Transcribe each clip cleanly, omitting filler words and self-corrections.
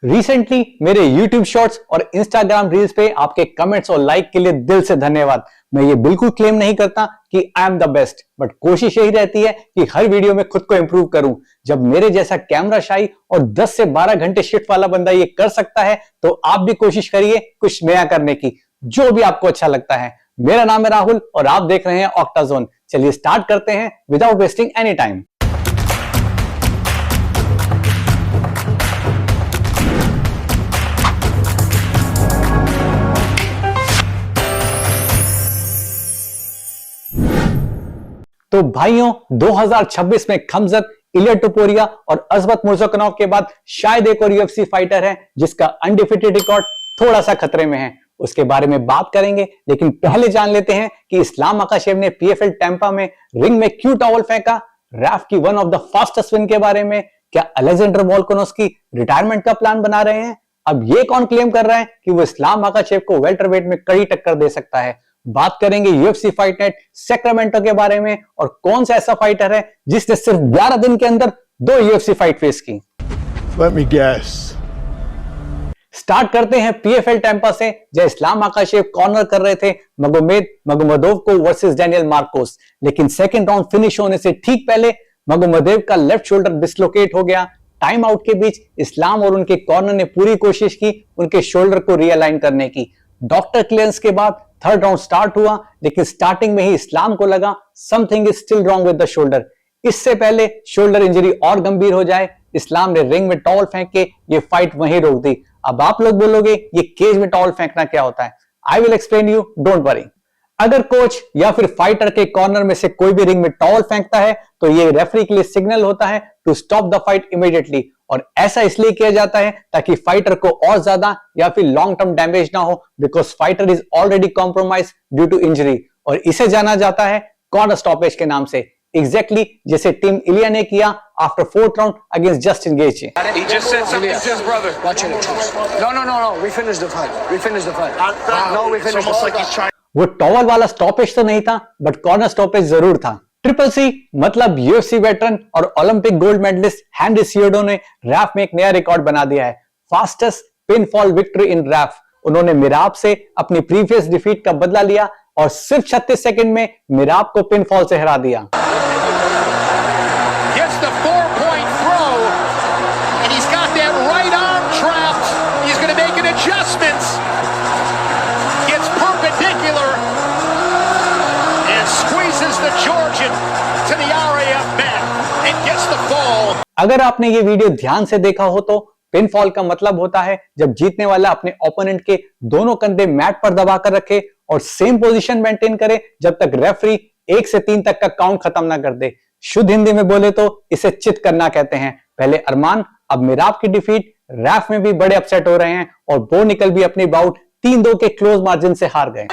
Recently मेरे YouTube shorts और Instagram reels पे आपके कमेंट्स और लाइक के लिए दिल से धन्यवाद। मैं ये बिल्कुल क्लेम नहीं करता कि I am the best, but कोशिश यही रहती है कि हर वीडियो में खुद को इंप्रूव करूं। जब मेरे जैसा कैमरा शाई और 10 से 12 घंटे शिफ्ट वाला बंदा ये कर सकता है, तो आप भी कोशिश करिए कुछ नया करने की, जो भी आपको अच्छा लगता है। मेरा नाम है राहुल और आप देख रहे हैं ऑक्टाजोन। चलिए स्टार्ट करते हैं विदाउट वेस्टिंग एनी टाइम। तो भाइयों, 2026 में खमजत, इलिया टोपुरिया और अजमत मुर्ज़ोकनॉव के बाद शायद एक और यूएफसी फाइटर है जिसका अनडिफीटेड रिकॉर्ड थोड़ा सा खतरे में है। उसके बारे में बात करेंगे, लेकिन पहले जान लेते हैं कि इस्लाम मकाशेव ने पीएफएल टैंपा में रिंग में क्यों टॉवल फेंका, रैफ की one of the fastest win के बारे में, क्या अलेक्जेंडर वोल्कानोव्स्की रिटायरमेंट का प्लान बना रहे हैं, अब ये कौन क्लेम कर रहा है कि वो इस्लाम मकाशेव को वेल्टरवेट में कड़ी टक्कर दे सकता है। बात करेंगे यूएफसी फाइट नेट सैक्रामेंटो के बारे में और कौन सा ऐसा फाइटर है जिसने सिर्फ 11 दिन के अंदर 2 यूएफसी फाइट फेस की। Let me guess. स्टार्ट करते हैं पीएफएल टैंपा से, जहां इस्लाम मकाशेव कॉर्नर कर रहे थे मगोमेद मगोमदोव को वर्सेस डैनियल मार्कोस, लेकिन सेकंड राउंड फिनिश होने से ठीक पहले मगोमदेव का लेफ्ट शोल्डर डिसलोकेट हो गया। टाइम आउट के बीच इस्लाम और उनके कॉर्नर ने पूरी कोशिश की उनके शोल्डर को रियलाइन करने की। डॉक्टर क्लियरेंस के बाद थर्ड राउंड स्टार्ट हुआ, लेकिन स्टार्टिंग में ही इस्लाम को लगा something is still wrong with the shoulder. इससे पहले शोल्डर इंजरी और गंभीर हो जाए, इस्लाम ने रिंग में टॉवल फेंक के ये फाइट वहीं रोक दी। अब आप लोग बोलोगे ये केज में टॉवल फेंकना क्या होता है? I will explain you, don't worry. अगर कोच या फिर फाइटर के कॉर्नर में से कोई भी रिंग में टॉवल फेंकता है तो ये रेफरी के लिए सिग्नल होता है to stop the fight immediately, और ऐसा इसलिए किया जाता है ताकि फाइटर को और ज्यादा या फिर लॉन्ग टर्म डैमेज ना हो, because fighter is already compromise due to injury, और इसे जाना जाता है कॉर्नर स्टॉपेज के नाम से, एग्जैक्टली जैसे टीम इलिया ने किया after 4th round against Justin Gaethje. He just said something to his brother. Watch it. No. We finished the fight. No, we finished the fight. वो टॉवल वाला stoppage तो नहीं था, बट कॉर्नर स्टॉपेज जरूर था। Triple C मतलब UFC veteran और Olympic gold medallist Henry सियोडो ने रैफ में एक नया रिकॉर्ड बना दिया है, फास्टेस्ट पिनफॉल विक्ट्री इन रैफ। उन्होंने मिराब से अपनी प्रीवियस डिफीट का बदला लिया और सिर्फ 36 सेकंड में मिराब को पिनफॉल से हरा दिया। अगर आपने ये वीडियो ध्यान से देखा हो तो पिनफॉल का मतलब होता है जब जीतने वाला अपने ओपोनेंट के दोनों कंधे मैट पर दबाकर रखे और सेम पोजीशन मेंटेन करे जब तक रेफरी 1 से 3 तक का काउंट खत्म ना कर दे। शुद्ध हिंदी में बोले तो इसे चित करना कहते हैं। पहले अरमान, अब मिराब की डिफीट, रैफ में भी बड़े अपसेट हो रहे हैं और बो निकल भी अपनी बाउट 3-2 के क्लोज मार्जिन से हार गए।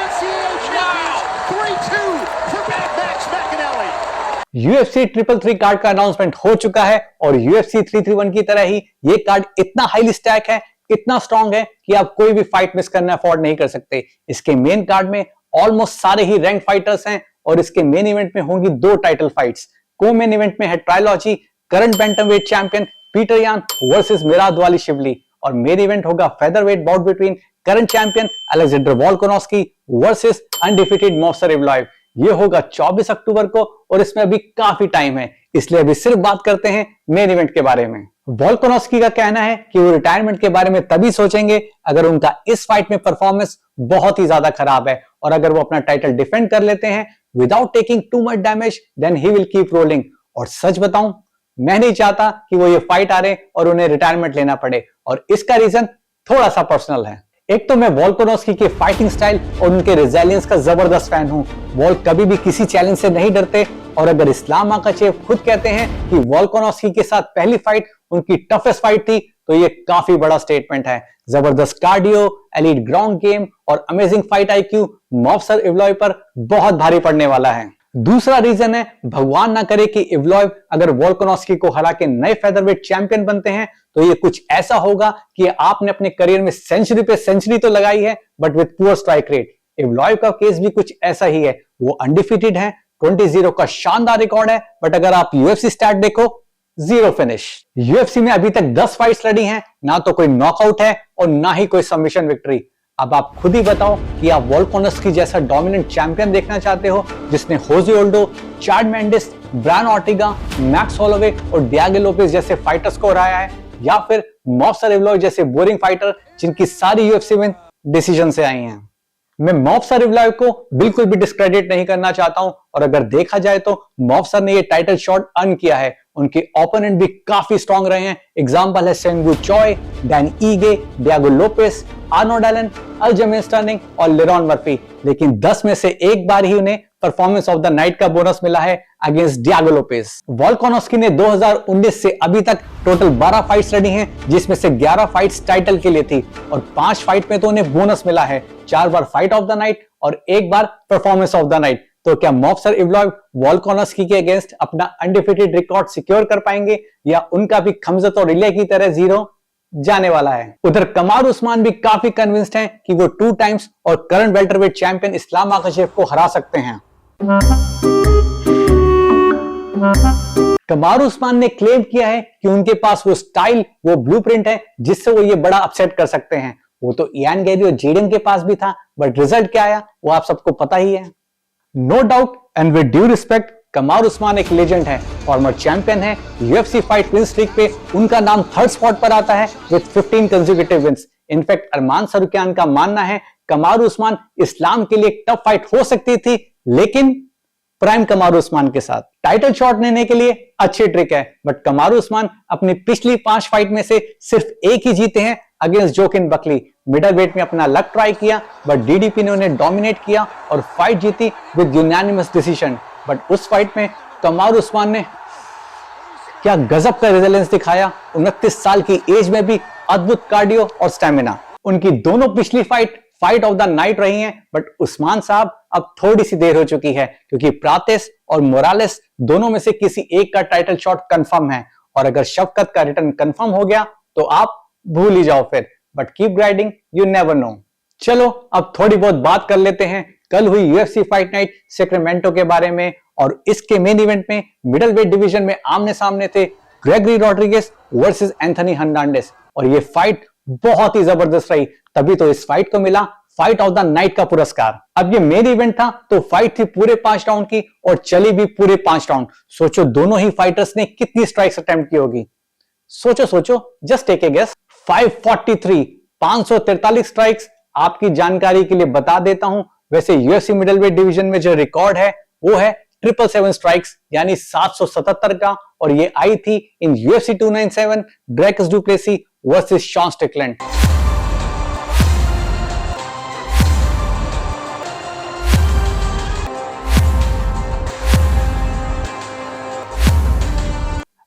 यूएफसी 333 कार्ड का अनाउंसमेंट हो चुका है और यूएफसी 331 की तरह ही ये कार्ड इतना हाईली स्टैक है, इतना स्ट्रॉन्ग है कि आप कोई भी फाइट मिस करना अफोर्ड नहीं कर सकते। इसके मेन कार्ड में ऑलमोस्ट सारे ही रैंक फाइटर्स हैं और इसके मेन इवेंट में होंगी 2 title fights. Co main event में है trilogy, current bantamweight champion Petr Yan versus मिरादवाली शिवली, और मेन इवेंट होगा featherweight bout between current champion Alexander Volkanovski versus undefeated Movsar Evloev. ये होगा 24 अक्टूबर को और इसमें अभी काफी टाइम है, इसलिए अभी सिर्फ बात करते हैं मेन इवेंट के बारे में। वोल्कानोव्स्की का कहना है कि वो रिटायरमेंट के बारे में तभी सोचेंगे अगर उनका इस फाइट में परफॉर्मेंस बहुत ही ज्यादा खराब है, और अगर वो अपना टाइटल डिफेंड कर लेते हैं without taking too much damage then he will keep rolling. और सच बताऊं, मैं नहीं चाहता कि वो ये फाइट हारे और उन्हें रिटायरमेंट लेना पड़े, और इसका रीजन थोड़ा सा पर्सनल है। एक तो मैं वोल्कानोव्स्की के फाइटिंग स्टाइल और उनके रेजिलियंस का जबरदस्त फैन हूं। वोल कभी भी किसी चैलेंज से नहीं डरते, और अगर इस्लाम मकाशेव खुद कहते हैं कि वोल्कानोव्स्की के साथ पहली फाइट उनकी टफेस्ट फाइट थी, तो ये काफी बड़ा स्टेटमेंट है। जबरदस्त कार्डियो, एलीट ग्राउंड गेम और अमेजिंग फाइट आईक्यू मॉफसर इवलॉय पर बहुत भारी पड़ने वाला है। दूसरा रीजन है, भगवान ना करे कि इवलॉयव अगर वोल्कानोव्स्की को हरा के नए फेदरवेट चैंपियन बनते हैं तो ये कुछ ऐसा होगा कि आपने अपने करियर में सेंचुरी पे सेंचुरी तो लगाई है but with poor strike rate. Evloev का केस भी कुछ ऐसा ही है, वो अनडिफीटेड है, 20-0 का शानदार रिकॉर्ड है, बट अगर आप यूएफसी स्टैट देखो 0 फिनिश। यूएफसी में अभी तक 10 फाइट्स लड़ी हैं, ना तो कोई नॉकआउट है और ना ही कोई सबमिशन विक्ट्री। अब आप खुद ही बताओ कि आप वोल्कानोव्स्की जैसा डोमिनेंट चैंपियन देखना चाहते हो, जिसने José Aldo, Chad Mendes, Brian Ortega, Max Holloway और डिएगो लोपेज जैसे फाइटर्स को हराया है, या फिर मॉफ्सर इवलॉय जैसे बोरिंग फाइटर जिनकी सारी यूएफसी विन डिसीजन से आई हैं। मैं मॉफ्सर इवलॉय को बिल्कुल भी डिस्क्रेडिट नहीं करना चाहता हूं, और अगर देखा जाए तो मॉफ्सर ने ये टाइटल शॉट अर्न किया है। उनके ओपोनेंट भी काफी स्ट्रांग रहे हैं। एग्जांपल है Seungwoo Choi, Dan Ige, Diego Lopes, Arnold Allen, Aljamain Sterling और लिरॉन मर्फी। लेकिन 10 में से एक बार ही उन्हें परफॉर्मेंस ऑफ द नाइट का बोनस मिला है अगेंस्ट डिएगो लोपेज। वोल्कानोव्स्की ने 2019 से अभी तक टोटल 12 फाइट्स लड़ी हैं, जिसमें से 11 फाइट्स टाइटल के लिए थी और 5 फाइट में तो उन्हें बोनस मिला है, 4 बार फाइट ऑफ द नाइट और 1 बार परफॉर्मेंस ऑफ द नाइट। तो क्या मॉफ्सर इवलॉय वोल्कानोव्स्की के अगेंस्ट अपना अनडिफीटेड रिकॉर्ड सिक्योर कर पाएंगे, या उनका भी खमजत और रिले की तरह 0 जाने वाला है? उधर कमार उस्मान भी काफी कन्विंस्ड हैं कि वो 2 टाइम्स और current welterweight champion Islam Makhachev को हरा सकते हैं। कमार उस्मान ने क्लेम किया है कि उनके पास वो स्टाइल, वो ब्लूप्रिंट है जिससे वो ये बड़ा अपसेट कर सकते हैं। वो तो इयान गैरी और जेडन के पास भी था, बट रिजल्ट क्या आया वो आप सबको पता ही है। No doubt and with due respect, Kamaru Usman एक लेजेंड है, फॉर्मर चैंपियन है। यूएफसी फाइट विन स्ट्रीक पे उनका नाम 3rd स्पॉट पर आता है with 15 consecutive wins. In fact Arman Tsarukyan का मानना है कमार उस्मान इस्लाम के लिए एक टफ फाइट हो सकती थी, लेकिन प्राइम कमार उस्मान के साथ टाइटल शॉट लेने के लिए अच्छी ट्रिक है। बट कमार उस्मान अपनी पिछली 5 फाइट में से सिर्फ 1 ही जीते हैं against Joaquin Buckley. Middle wait में अपना लक ट्राई किया, बट डीडीपी ने उन्हें डोमिनेट किया और फाइट जीती विद यूनानिमस डिसीजन। बट उस फाइट में कमार उस्मान ने क्या गजब का रेजिलेंस दिखाया। 29 साल की एज में भी अद्भुत कार्डियो और स्टेमिना। उनकी दोनों पिछली फाइट ऑफ द नाइट रही हैं, बट उस्मान साहब अब थोड़ी सी देर हो चुकी है, क्योंकि प्रातेस और मोरालेस दोनों में से किसी एक का टाइटल शॉट कंफर्म है, और अगर शफकत का रिटर्न कंफर्म हो गया तो आप भूल ही जाओ फिर। But keep grinding, you never know. चलो अब थोड़ी बहुत बात कर लेते हैं कल हुई यूएफसी फाइट नाइट सेक्रेमेंटो के बारे में। और इसके मेन इवेंट में मिडल वेट डिवीजन में आमने सामने थे Gregory Rodriguez versus Anthony Hernandez, और ये फाइट बहुत ही जबरदस्त रही, तभी तो इस फाइट को मिला फाइट ऑफ द नाइट का पुरस्कार। अब ये मेन इवेंट था तो फाइट थी पूरे 5 राउंड की और चली भी पूरे 5 राउंड। सोचो दोनों ही फाइटर्स ने कितनी स्ट्राइक्स अटेम्प्ट की होगी। सोचो, just take a guess. 543, 543 strikes. आपकी जानकारी के लिए बता देता हूं, वैसे यूएफसी मिडलवेट डिवीजन में जो रिकॉर्ड है वो है 777 स्ट्राइक्स, यानी 777 का, और ये आई थी इन UFC 297 Dricus Du Plessis versus Sean Strickland.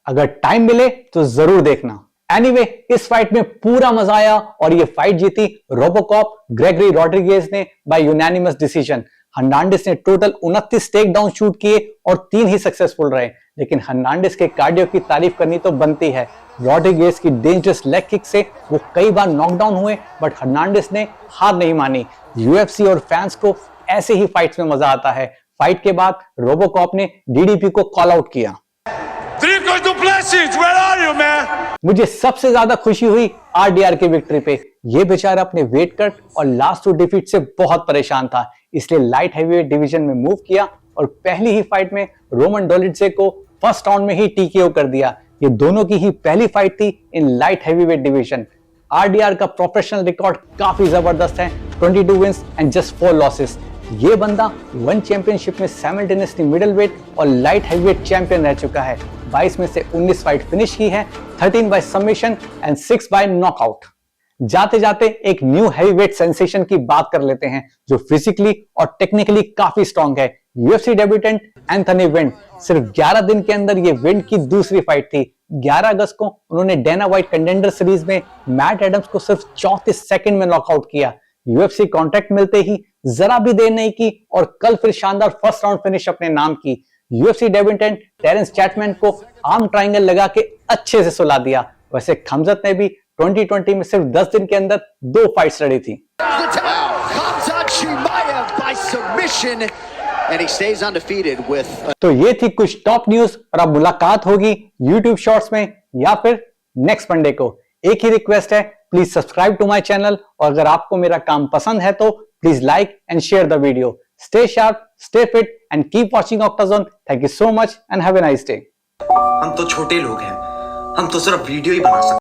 अगर टाइम मिले तो जरूर देखना। एनीवे, इस फाइट में पूरा मजा आया और ये फाइट जीती रोबोकॉप ग्रेगरी रॉड्रिगेज ने बाय यूनानिमस डिसीजन। हर्नांडेज ने टोटल 29 टेक डाउन शूट किए और 3 ही सक्सेसफुल रहे, लेकिन हर्नांडेज के कार्डियो की तारीफ करनी तो बनती है। रॉड्रिगेज की डेंजरस लेग किक से वो कई बार नॉकडाउन हुए, बट हर्नांडेज ने हार नहीं मानी। यूएफसी और फैंस को ऐसे ही फाइट्स में मजा आता है। फाइट के बाद रोबोकॉप ने डीडीपी को कॉल आउट किया। Where are you, man? मुझे सबसे ज्यादा खुशी हुई आरडीआर की विक्ट्री पे। ये बेचारा अपने वेट कट और लास्ट 2 डिफीट से बहुत परेशान था, इसलिए लाइट हैवीवेट डिवीजन में मूव किया और पहली ही फाइट में रोमन डोलिडजे को फर्स्ट राउंड में ही टीकेओ कर दिया। ये दोनों की ही पहली फाइट थी in light heavyweight division. RDR का प्रोफेशनल रिकॉर्ड काफी जबरदस्त है, 22 विंस एंड जस्ट 4 लॉसेस। ये बंदा वन चैंपियनशिप में साइमल्टेनियसली मिडलवेट और लाइट हैवीवेट चैंपियन रह चुका है। 22 में से 19 फाइट फिनिश की है, 13 by submission and 6 by knockout. जाते जाते एक न्यू हैवीवेट सेंसेशन की बात कर लेते हैं, जो फिजिकली और टेक्निकली काफी स्ट्रांग है। यूएफसी डेब्यूटेंट एंथनी वेंड। सिर्फ 11 दिन के अंदर ये वेंड की दूसरी फाइट थी। 11 अगस्त को उन्होंने डेना व्हाइट कंटेंडर सीरीज में मैट एडम्स को सिर्फ 34 सेकंड में नॉकआउट किया। यूएफसी कॉन्ट्रैक्ट मिलते ही जरा भी देर नहीं की और कल फिर शानदार फर्स्ट राउंड फिनिश अपने नाम की। यूएफसी डेब्यूटेंट टेरेंस चैटमैन को आर्म ट्रायंगल लगा के अच्छे से सुला दिया। वैसे खमजत ने भी 2020 में सिर्फ 10 दिन के अंदर 2 फाइट्स लड़ी थी। and he stays undefeated with तो ये थी कुछ टॉप न्यूज और अब मुलाकात होगी YouTube शॉर्ट्स में या फिर नेक्स्ट मंडे को। एक ही रिक्वेस्ट है, please subscribe to my channel और अगर आपको मेरा काम पसंद है तो please like and share the video. Stay sharp, stay fit and keep watching Octazone. Thank you so much and have a nice day. हम तो छोटे लोग हैं, हम तो सिर्फ वीडियो ही बना सकते हैं।